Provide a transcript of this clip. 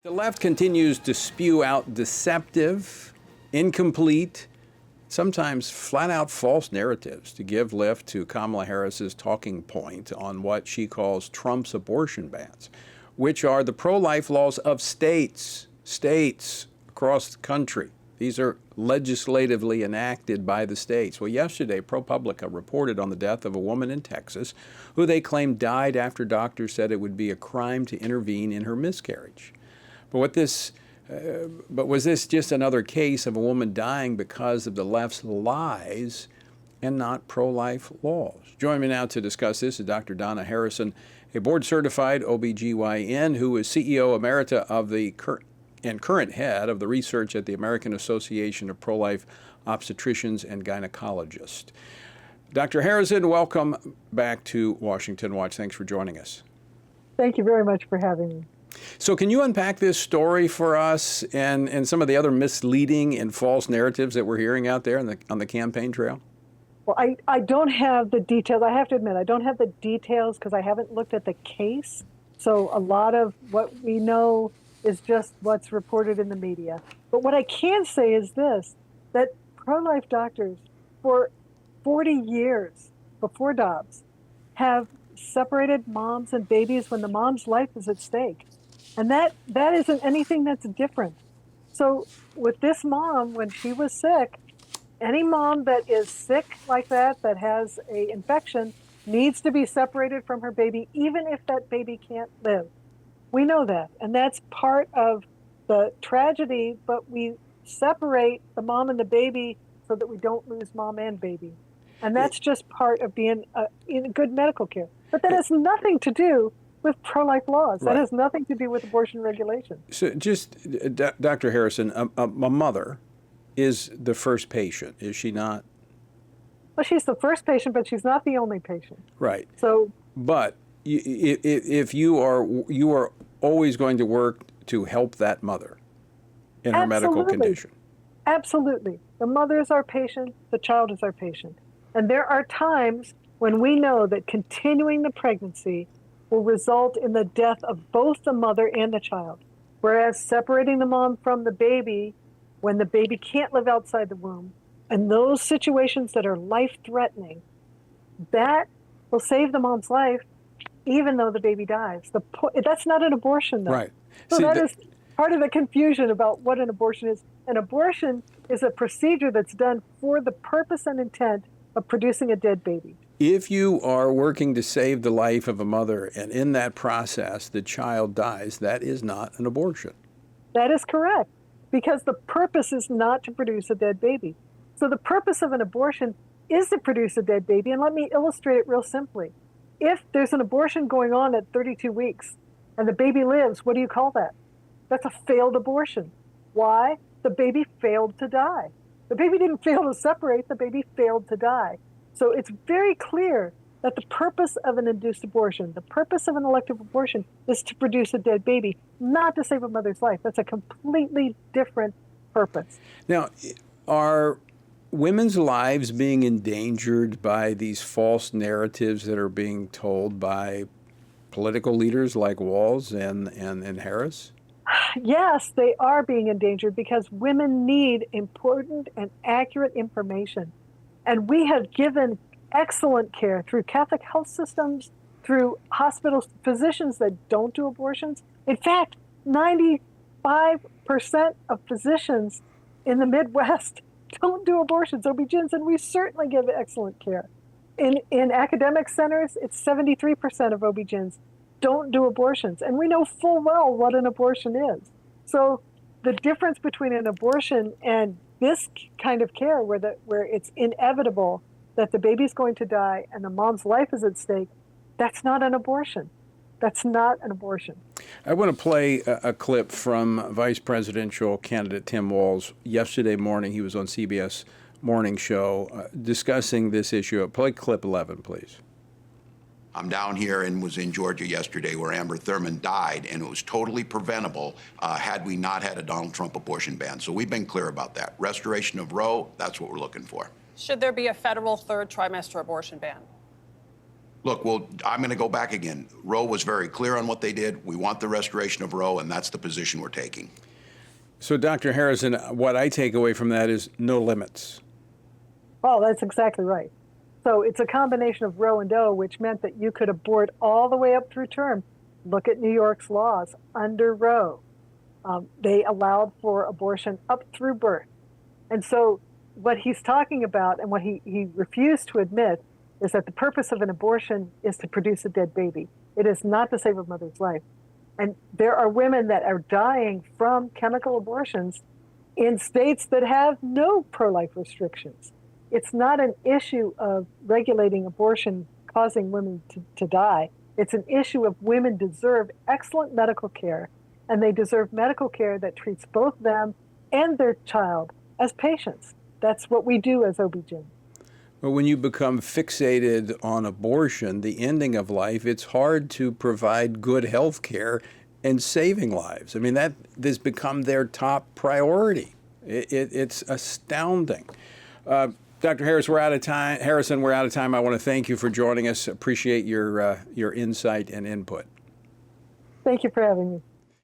The left continues to spew out deceptive, incomplete, sometimes flat-out false narratives to give lift to Kamala Harris's talking point on what she calls Trump's abortion bans, which are the pro-life laws of states across the country. These are legislatively enacted by the states. Well, yesterday, ProPublica reported on the death of a woman in Texas who they claimed died after doctors said it would be a crime to intervene in her miscarriage. But was this just another case of a woman dying because of the left's lies and not pro-life laws? Joining me now to discuss this is Dr. Donna Harrison, a board-certified OBGYN who is CEO Emerita of the current head of the research at the American Association of Pro-Life Obstetricians and Gynecologists. Dr. Harrison, welcome back to Washington Watch. Thanks for joining us. Thank you very much for having me. So can you unpack this story for us and some of the other misleading and false narratives that we're hearing out there on the campaign trail? Well, I don't have the details. I have to admit, I don't have the details because I haven't looked at the case. So a lot of what we know is just what's reported in the media. But what I can say is this, that pro-life doctors for 40 years before Dobbs have separated moms and babies when the mom's life is at stake. And that isn't anything that's different. So with this mom, when she was sick, any mom that is sick like that has a infection, needs to be separated from her baby, even if that baby can't live. We know that. And that's part of the tragedy, but we separate the mom and the baby so that we don't lose mom and baby. And that's just part of being in good medical care. But that has nothing to do with pro-life laws. That has nothing to do with abortion regulation. So just, Dr. Harrison, a mother is the first patient, is she not? Well, she's the first patient, but she's not the only patient. Right. So, but if you are always going to work to help that mother in her medical condition. Absolutely. The mother is our patient, the child is our patient. And there are times when we know that continuing the pregnancy will result in the death of both the mother and the child. Whereas separating the mom from the baby when the baby can't live outside the womb, and those situations that are life-threatening, that will save the mom's life even though the baby dies. That's not an abortion, though. Right. So that is part of the confusion about what an abortion is. An abortion is a procedure that's done for the purpose and intent of producing a dead baby. If you are working to save the life of a mother and in that process the child dies, that is not an abortion. That is correct, because the purpose is not to produce a dead baby. So the purpose of an abortion is to produce a dead baby, and let me illustrate it real simply. If there's an abortion going on at 32 weeks and the baby lives, what do you call that? That's a failed abortion. Why? The baby failed to die. The baby didn't fail to separate, the baby failed to die. So it's very clear that the purpose of an induced abortion, the purpose of an elective abortion is to produce a dead baby, not to save a mother's life. That's a completely different purpose. Now, are women's lives being endangered by these false narratives that are being told by political leaders like Walz and Harris? Yes, they are being endangered because women need important and accurate information. And we have given excellent care through Catholic health systems, through hospitals, physicians that don't do abortions. In fact, 95% of physicians in the Midwest don't do abortions, OB-GYNs, and we certainly give excellent care. In academic centers, it's 73% of OB-GYNs don't do abortions, and we know full well what an abortion is. So the difference between an abortion and this kind of care where it's inevitable that the baby's going to die and the mom's life is at stake, that's not an abortion. That's not an abortion. I want to play a clip from Vice Presidential candidate Tim Walz. Yesterday morning, he was on CBS Morning Show discussing this issue. Play clip 11, please. I'm down here and was in Georgia yesterday where Amber Thurman died, and it was totally preventable had we not had a Donald Trump abortion ban. So we've been clear about that. Restoration of Roe, that's what we're looking for. Should there be a federal third trimester abortion ban? Look, well, I'm going to go back again. Roe was very clear on what they did. We want the restoration of Roe, and that's the position we're taking. So, Dr. Harrison, what I take away from that is no limits. Oh, that's exactly right. So it's a combination of Roe and Doe, which meant that you could abort all the way up through term. Look at New York's laws under Roe. They allowed for abortion up through birth. And so what he's talking about and what he refused to admit is that the purpose of an abortion is to produce a dead baby. It is not to save a mother's life. And there are women that are dying from chemical abortions in states that have no pro-life restrictions. It's not an issue of regulating abortion causing women to die. It's an issue of women deserve excellent medical care, and they deserve medical care that treats both them and their child as patients. That's what we do as OB-GYN. But when you become fixated on abortion, the ending of life, it's hard to provide good health care and saving lives. I mean, that has become their top priority. It's astounding. Dr. Harris, we're out of time. Harrison, we're out of time. I want to thank you for joining us. Appreciate your insight and input. Thank you for having me.